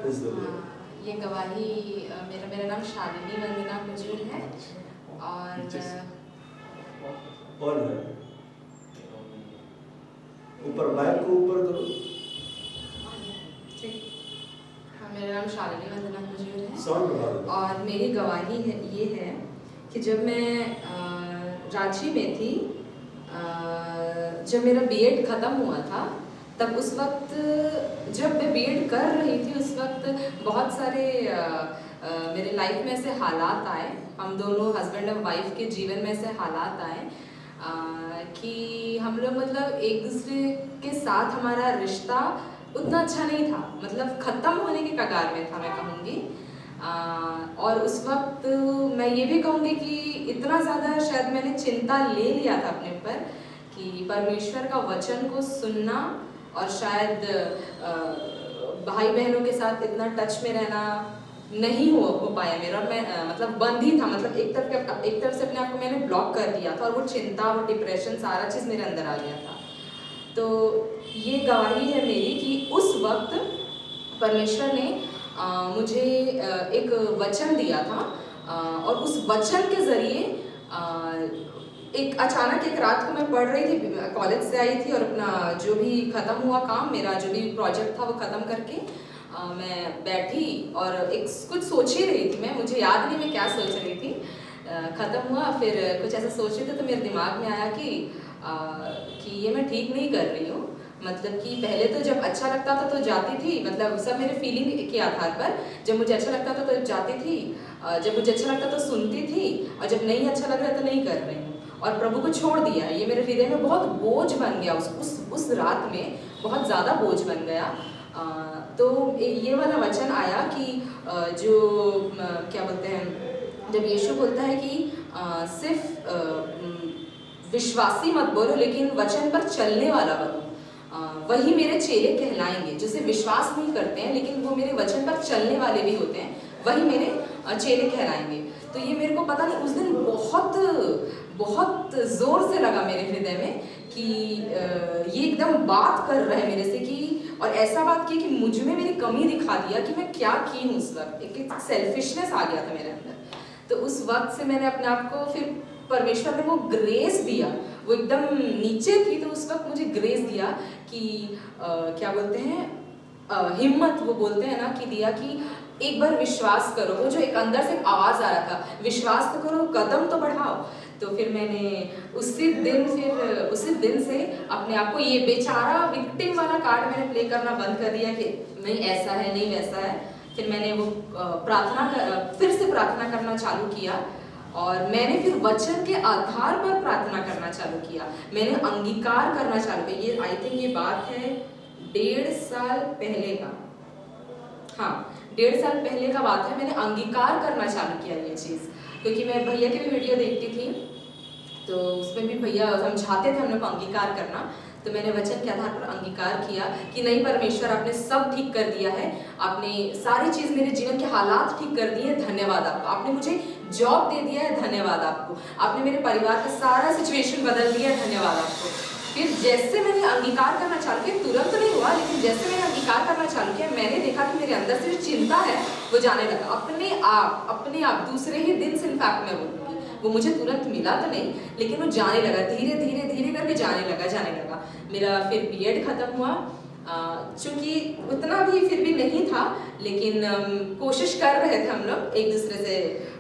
Praise the Lord. ये गवाही मेरा नाम शालिनी वंदना कुजूर है और ऊपर माइक को ऊपर करो। मेरा नाम शालिनी वंदना कुजूर है साउंड बढ़ा दो। और मेरी गवाही ये है कि जब मैं रांची में थी, जब मेरा बीएड ख़त्म हुआ था, तब उस वक्त जब मैं बीएड कर रही थी उस वक्त बहुत सारे मेरे लाइफ में ऐसे हालात आए, हम दोनों हस्बैंड और वाइफ के जीवन में ऐसे हालात आए कि हम लोग मतलब एक दूसरे के साथ हमारा रिश्ता उतना अच्छा नहीं था, मतलब ख़त्म होने के कगार में था मैं कहूँगी। और उस वक्त मैं ये भी कहूँगी कि इतना ज़्यादा शायद मैंने चिंता ले लिया था अपने ऊपर कि परमेश्वर का वचन को सुनना और शायद भाई बहनों के साथ इतना टच में रहना नहीं हो पाया मेरा। मैं मतलब बंद ही था, मतलब एक तरफ से अपने आप को मैंने ब्लॉक कर दिया था और वो चिंता और डिप्रेशन सारा चीज़ मेरे अंदर आ गया था। तो ये गवाही है मेरी कि उस वक्त परमेश्वर ने मुझे एक वचन दिया था और उस वचन के ज़रिए एक अचानक एक रात को मैं पढ़ रही थी, कॉलेज से आई थी और अपना जो भी ख़त्म हुआ काम, मेरा जो भी प्रोजेक्ट था वो ख़त्म करके मैं बैठी और कुछ सोच ही रही थी मैं, मुझे याद नहीं मैं क्या सोच रही थी। ख़त्म हुआ, फिर कुछ ऐसा सोच रही थी तो मेरे दिमाग में आया कि ये मैं ठीक नहीं कर रही हूँ। मतलब कि पहले तो जब अच्छा लगता था तो जाती थी, मतलब सब मेरे फीलिंग के आधार पर, जब मुझे अच्छा लगता था तो जाती थी, जब मुझे अच्छा लगता तो सुनती थी, और जब नहीं अच्छा लग रहा तो नहीं कर रही हूँ और प्रभु को छोड़ दिया। ये मेरे हृदय में बहुत बोझ बन गया, उस रात में बहुत ज़्यादा बोझ बन गया। तो ये वाला वचन आया कि जो क्या बोलते हैं, जब यीशु बोलता है कि सिर्फ विश्वासी मत बोलो लेकिन वचन पर चलने वाला बनो, वही मेरे चेले कहलाएंगे। जिसे विश्वास नहीं करते हैं लेकिन वो मेरे वचन पर चलने वाले भी होते हैं, वही मेरे चेले कहलाएंगे। तो ये मेरे को पता नहीं उस दिन बहुत ज़ोर से लगा मेरे हृदय में कि ये एकदम बात कर रहा है मेरे से, कि और ऐसा बात की कि मुझ में मेरी कमी दिखा दिया कि मैं क्या की हूँ। उस वक्त एक सेल्फिशनेस आ गया था मेरे अंदर। तो उस वक्त से मैंने अपने आप को, फिर परमेश्वर ने वो ग्रेस दिया, वो एकदम नीचे थी तो उस वक्त मुझे ग्रेस दिया कि क्या बोलते हैं हिम्मत, वो बोलते हैं ना कि दिया कि एक बार विश्वास करो। वो जो एक अंदर से एक आवाज़ आ रहा था, विश्वास तो करो, कदम तो बढ़ाओ। तो फिर मैंने उसी दिन से अपने आप को ये बेचारा विक्टिम वाला कार्ड मैंने प्ले करना बंद कर दिया कि नहीं ऐसा है नहीं वैसा है। फिर मैंने वो फिर से प्रार्थना करना चालू किया और मैंने फिर वचन के आधार पर प्रार्थना करना चालू किया, मैंने अंगीकार करना चालू किया। ये आई थिंक ये बात है 1.5 साल पहले का, हाँ 1.5 साल पहले का बात है। मैंने अंगीकार करना चालू किया ये चीज़, क्योंकि मैं भैया की भी वीडियो देखती थी तो उसमें भी भैया समझाते थे हम लोग को अंगीकार करना। तो मैंने वचन के आधार पर अंगीकार किया कि नहीं परमेश्वर आपने सब ठीक कर दिया है, आपने सारी चीज़ मेरे जीवन के हालात ठीक कर दिए, धन्यवाद आपका। आपने मुझे जॉब दे दिया है, धन्यवाद आपको। आपने मेरे परिवार का सारा सिचुएशन बदल दिया, धन्यवाद आपको। फिर जैसे मैंने अंगीकार करना चालू किया, तुरंत नहीं हुआ लेकिन जैसे मैंने अंगीकार करना चालू किया, मैंने देखा कि मेरे अंदर से जो चिंता है वो जाने लगा अपने आप दूसरे ही दिन से। इनफैक्ट मैं बोलूँगी वो मुझे तुरंत मिला तो नहीं लेकिन वो जाने लगा, धीरे करके जाने लगा। मेरा फिर बीएड ख़त्म हुआ, चूँकि उतना भी फिर भी नहीं था लेकिन कोशिश कर रहे थे हम लोग एक दूसरे से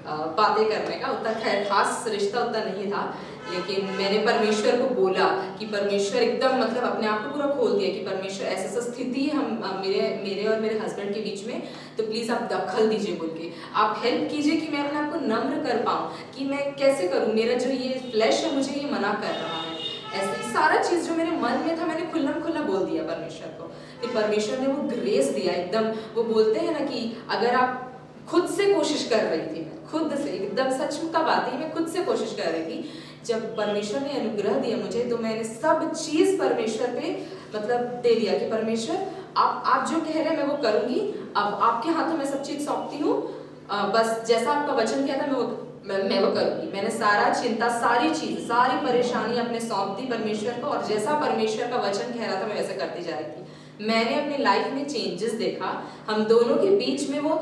बातें करने का, उतना खैर खास रिश्ता उतना नहीं था। लेकिन मैंने परमेश्वर को बोला कि परमेश्वर एकदम मतलब अपने आप को पूरा खोल दिया कि परमेश्वर ऐसा स्थिति है हम मेरे और मेरे हस्बैंड के बीच में, तो प्लीज़ आप दखल दीजिए बोल के, आप हेल्प कीजिए कि मैं अपने आप को नम्र कर पाऊँ कि मैं कैसे करूँ, मेरा जो ये फ्लैश है मुझे ये मना कर रहा है। ऐसे सारा चीज़ जो मेरे मन में था मैंने खुल्ला बोल दिया परमेश्वर को। फिर परमेश्वर ने वो ग्रेस दिया एकदम। वो बोलते हैं ना कि अगर आप खुद से कोशिश कर रही थी, मैं खुद से एकदम सच का बात है, मैं खुद से कोशिश कर रही थी, जब परमेश्वर ने अनुग्रह दिया मुझे तो मैंने सब चीज़ परमेश्वर पे मतलब दे दिया कि परमेश्वर आप जो कह रहे हैं मैं वो करूँगी, अब आपके हाथों में सब चीज़ सौंपती हूँ, बस जैसा आपका वचन किया था मैं वो करूँगी। मैंने सारा चिंता सारी परेशानी अपने सौंप दी परमेश्वर को और जैसा परमेश्वर का वचन कह रहा था मैं वैसे करती जा रही थी। मैंने अपनी लाइफ में चेंजेस देखा। हम दोनों के बीच में वो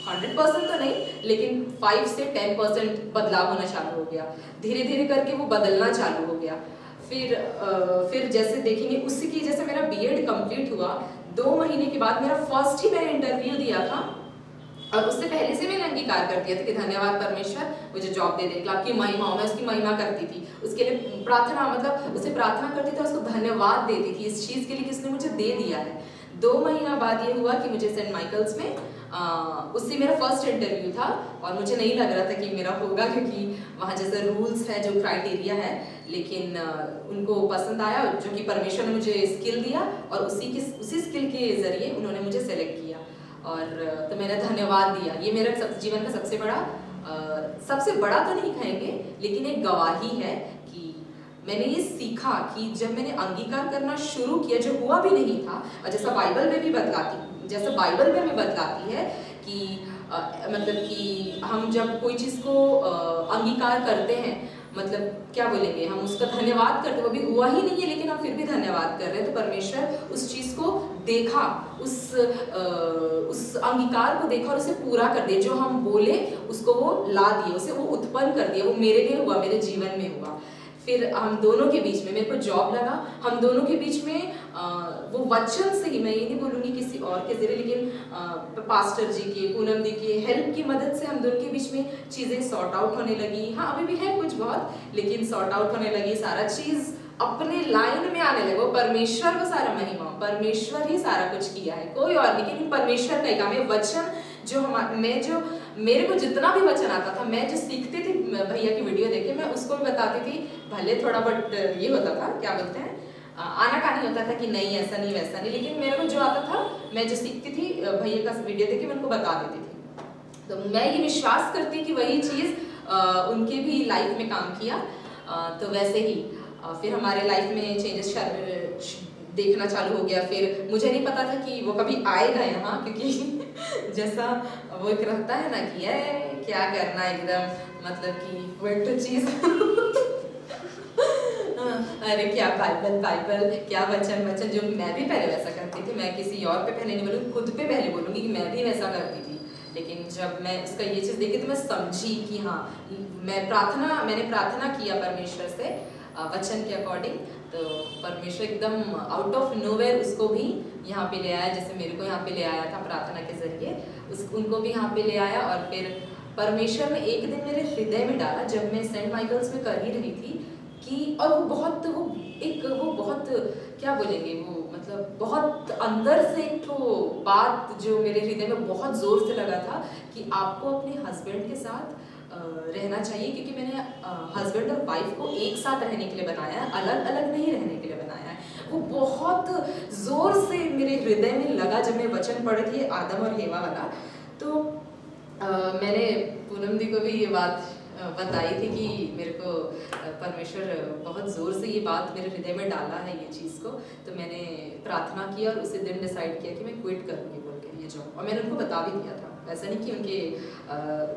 100% तो नहीं, लेकिन 5 से 10% बदलाव होना चालू हो गया। धीरे धीरे करके वो बदलना चालू हो गया। फिर जैसे देखेंगे उसी की, जैसे मेरा बीएड कंप्लीट हुआ 2 महीने के बाद मेरा फर्स्ट ही मैंने इंटरव्यू दिया था, और उससे पहले से मैंने अंगीकार कर दिया था कि धन्यवाद परमेश्वर मुझे जॉब दे दे, आपकी महिमा हो। मैं उसकी महिमा करती थी, उसके लिए प्रार्थना, मतलब उसे प्रार्थना करती थी, उसको धन्यवाद देती थी इस चीज़ के लिए कि उसने मुझे दे दिया है। 2 महीना बाद ये हुआ कि मुझे सेंट माइकल्स में उससे मेरा फर्स्ट इंटरव्यू था, और मुझे नहीं लग रहा था कि मेरा होगा, क्योंकि वहाँ जैसे रूल्स है, जो क्राइटेरिया है, लेकिन उनको पसंद आया, जो कि परमेश्वर ने मुझे स्किल दिया, और उसी स्किल के ज़रिए उन्होंने मुझे सेलेक्ट किया। और तो मैंने धन्यवाद दिया। ये मेरा जीवन का सबसे बड़ा तो नहीं कहेंगे, लेकिन एक गवाही है कि मैंने ये सीखा कि जब मैंने अंगीकार करना शुरू किया, जो हुआ भी नहीं था, और जैसा बाइबल में हमें बतलाती है कि मतलब कि हम जब कोई चीज़ को अंगीकार करते हैं, मतलब क्या बोलेंगे, हम उसका धन्यवाद करते, वो भी हुआ ही नहीं है लेकिन हम फिर भी धन्यवाद कर रहे हैं, तो परमेश्वर उस चीज़ को देखा, उस अंगीकार को देखा और उसे पूरा कर दिया। जो हम बोले उसको वो ला दिया, उसे वो उत्पन्न कर दिया। वो मेरे लिए हुआ, मेरे जीवन में हुआ। फिर हम दोनों के बीच में मेरे को जॉब लगा। हम दोनों के बीच में वो वचन से ही, मैं ये नहीं बोलूँगी किसी और के जरिए, लेकिन पास्टर जी के, पूनम दी के हेल्प की मदद से हम दोनों के बीच में चीज़ें सॉर्ट आउट होने लगी। हाँ, अभी भी है कुछ बहुत, लेकिन सॉर्ट आउट होने लगी। सारा चीज़ अपने लाइन में आने लगे। वो परमेश्वर को सारा महिमा, परमेश्वर ही सारा कुछ किया है, कोई और नहीं, लेकिन परमेश्वर का ही काम है। वचन जो मेरे को जितना भी वचन आता था, मैं जो सीखती थी भैया की वीडियो देख के, मैं उसको भी बताती थी। भले थोड़ा बट ये होता था, क्या बोलते हैं, आनाकानी होता था कि नहीं ऐसा नहीं वैसा नहीं, लेकिन मेरे को जो आता था, मैं जो सीखती थी भैया का वीडियो देख के मैं उनको बता देती थी। तो मैं ये विश्वास करती कि वही चीज़ उनके भी लाइफ में काम किया। तो वैसे ही फिर हमारे लाइफ में चेंजेस देखना चालू हो गया। फिर मुझे नहीं पता था कि वो कभी आएगा यहाँ, क्योंकि जैसा वो एक रहता है ना कि क्या करना, एकदम मतलब कि वही चीज़ अरे क्या बाइबल, क्या वचन, जो मैं भी पहले वैसा करती थी। मैं किसी और पे पहले नहीं बोलूँगी, खुद पे पहले बोलूँगी कि मैं भी वैसा करती थी। लेकिन जब मैं उसका ये चीज़ देखी तो मैं समझी कि हाँ, मैंने प्रार्थना किया परमेश्वर से वचन के अकॉर्डिंग, तो परमेश्वर एकदम आउट ऑफ नोवेयर उसको भी यहाँ पे ले आया। जैसे मेरे को यहाँ पे ले आया था प्रार्थना के जरिए, उनको भी यहाँ पे ले आया। और फिर परमेश्वर ने एक दिन मेरे हृदय में डाला, जब मैं सेंट माइकल्स में कर ही रही थी, कि और वो बहुत क्या बोलेंगे, वो मतलब बहुत अंदर से एक तो बात जो मेरे हृदय में बहुत ज़ोर से लगा था कि आपको अपने हस्बैंड के साथ रहना चाहिए, क्योंकि मैंने हस्बैंड और वाइफ को एक साथ रहने के लिए बनाया है, अलग अलग नहीं रहने के लिए बनाया है। वो बहुत ज़ोर से मेरे हृदय में लगा जब मैं वचन पढ़ी थी आदम और हेवा वाला। तो मैंने पूनम दी को भी ये बात बताई थी कि मेरे को परमेश्वर बहुत ज़ोर से ये बात मेरे हृदय में डाला है ये चीज़ को। तो मैंने प्रार्थना की और उसी दिन डिसाइड किया कि मैं क्विट करूँगी बोल के ये जॉब। और मैंने उनको बता भी दिया था, ऐसा नहीं कि उनके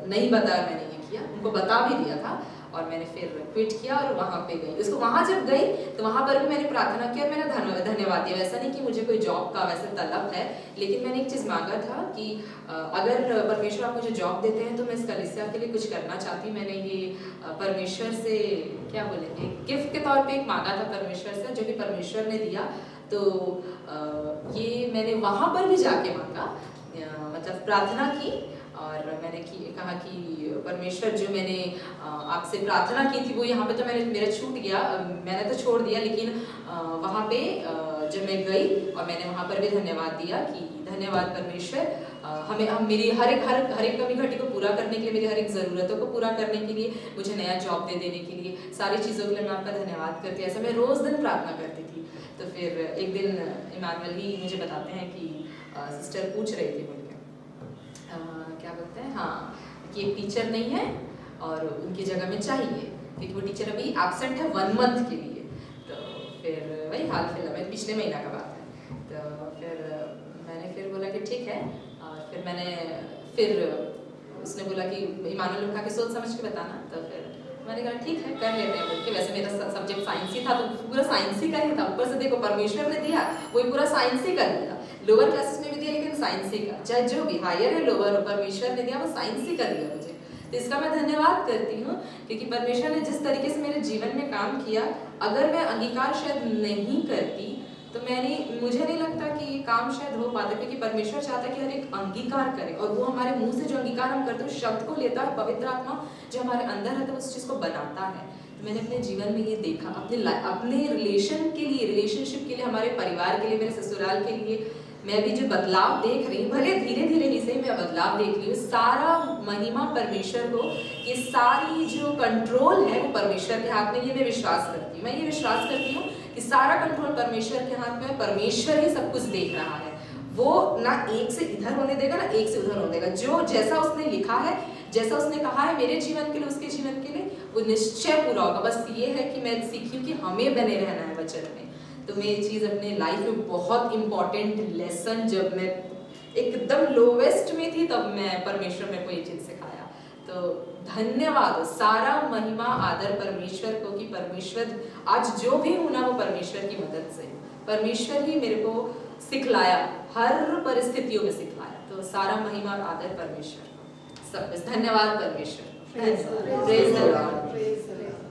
नहीं बताया मैंने ये किया, उनको बता भी दिया था। और मैंने फिर क्विट किया और वहाँ पे गई। उसको वहाँ जब गई तो वहाँ पर भी मैंने प्रार्थना किया और मैंने धन्यवाद दिया। वैसा नहीं कि मुझे कोई जॉब का वैसे तलब है, लेकिन मैंने एक चीज़ मांगा था कि अगर परमेश्वर आप मुझे जॉब देते हैं तो मैं इस कलीसिया के लिए कुछ करना चाहती हूँ। मैंने ये परमेश्वर से क्या बोलेंगे गिफ्ट के तौर पे एक मांगा था परमेश्वर से, जो कि परमेश्वर ने दिया। तो ये मैंने वहाँ पर भी जाके मांगा, मतलब प्रार्थना की। और मैंने कहा कि परमेश्वर जो मैंने आपसे प्रार्थना की थी वो यहाँ पे तो मेरा छूट गया, मैंने तो छोड़ दिया, लेकिन वहाँ पे जब मैं गई और मैंने वहाँ पर भी धन्यवाद दिया कि धन्यवाद परमेश्वर, हम मेरी हर एक कमी घटी को पूरा करने के लिए, मेरी हर एक ज़रूरतों को पूरा करने के लिए, मुझे नया जॉब दे देने के लिए, सारी चीज़ों के लिए मैं आपका धन्यवाद करती हूँ। ऐसा मैं रोज़ दिन प्रार्थना करती थी। तो फिर एक दिन इमानुअल ही मुझे बताते हैं कि सिस्टर पूछ रही थी मुझे क्या बोलते हैं, हाँ, कि एक टीचर नहीं है और उनकी जगह में चाहिए, क्योंकि वो टीचर अभी एब्सेंट है 1 मंथ के लिए। तो फिर वही हाल फिलहाल पिछले महीना का बात है। तो फिर मैंने फिर बोला कि ठीक है। और फिर उसने बोला कि इमानुअल उठा के सोच समझ के बताना। तो फिर मैंने कहा ठीक है कर लेते हैं बोल के। वैसे मेरा सब्जेक्ट साइंस ही था तो पूरा साइंस ही का ही था, ऊपर से देखो परमेश्वर ने दिया वही पूरा साइंस ही कर दिया। लोअर क्लासेस में भी दिया लेकिन साइंस ही का, चाहे जो भी हायर है लोअर परमेश्वर ने दिया वो साइंस ही कर दिया मुझे। तो इसका मैं धन्यवाद करती हूँ क्योंकि परमेश्वर ने जिस तरीके से मेरे जीवन में काम किया, अगर मैं अंगीकार शायद नहीं करती तो मुझे नहीं लगता कि ये काम शायद हो पाता, क्योंकि परमेश्वर चाहता है कि हर एक अंगीकार करे और वो हमारे मुंह से जो अंगीकार हम करते हैं उस शब्द को लेता है, पवित्र आत्मा जो हमारे अंदर है तो उस चीज़ को बनाता है। तो मैंने अपने जीवन में ये देखा, अपने रिलेशन के लिए, रिलेशनशिप के लिए, हमारे परिवार के लिए, मेरे ससुराल के लिए मैं भी जो बदलाव देख रही हूँ, भले धीरे धीरे ही सही मैं बदलाव देख रही हूँ, सारा महिमा परमेश्वर को, ये सारी जो कंट्रोल है वो परमेश्वर के हाथ में, ये मैं विश्वास करती हूँ। मैं ये विश्वास करती हूँ कि सारा कंट्रोल परमेश्वर के हाथ में है, परमेश्वर ही सब कुछ देख रहा है। वो ना एक से इधर होने देगा ना एक से उधर होने देगा। जो जैसा उसने लिखा है, जैसा उसने कहा है मेरे जीवन के लिए, उसके जीवन के लिए, वो निश्चय पूरा होगा। बस ये है कि मैं सीखी कि हमें बने रहना है वचन में। तो मैं ये चीज़ अपने लाइफ में बहुत इम्पॉर्टेंट लेसन, जब मैं एकदम लोवेस्ट में थी तब मैं परमेश्वर मेरे को ये चीज़ सिखाया। तो धन्यवाद, सारा महिमा आदर परमेश्वर को कि परमेश्वर आज जो भी हूँ ना वो परमेश्वर की मदद से, परमेश्वर ही मेरे को सिखलाया, हर परिस्थितियों में सिखलाया। तो सारा महिमा और आदर परमेश्वर को, सब कुछ धन्यवाद परमेश्वर। Praise the Lord.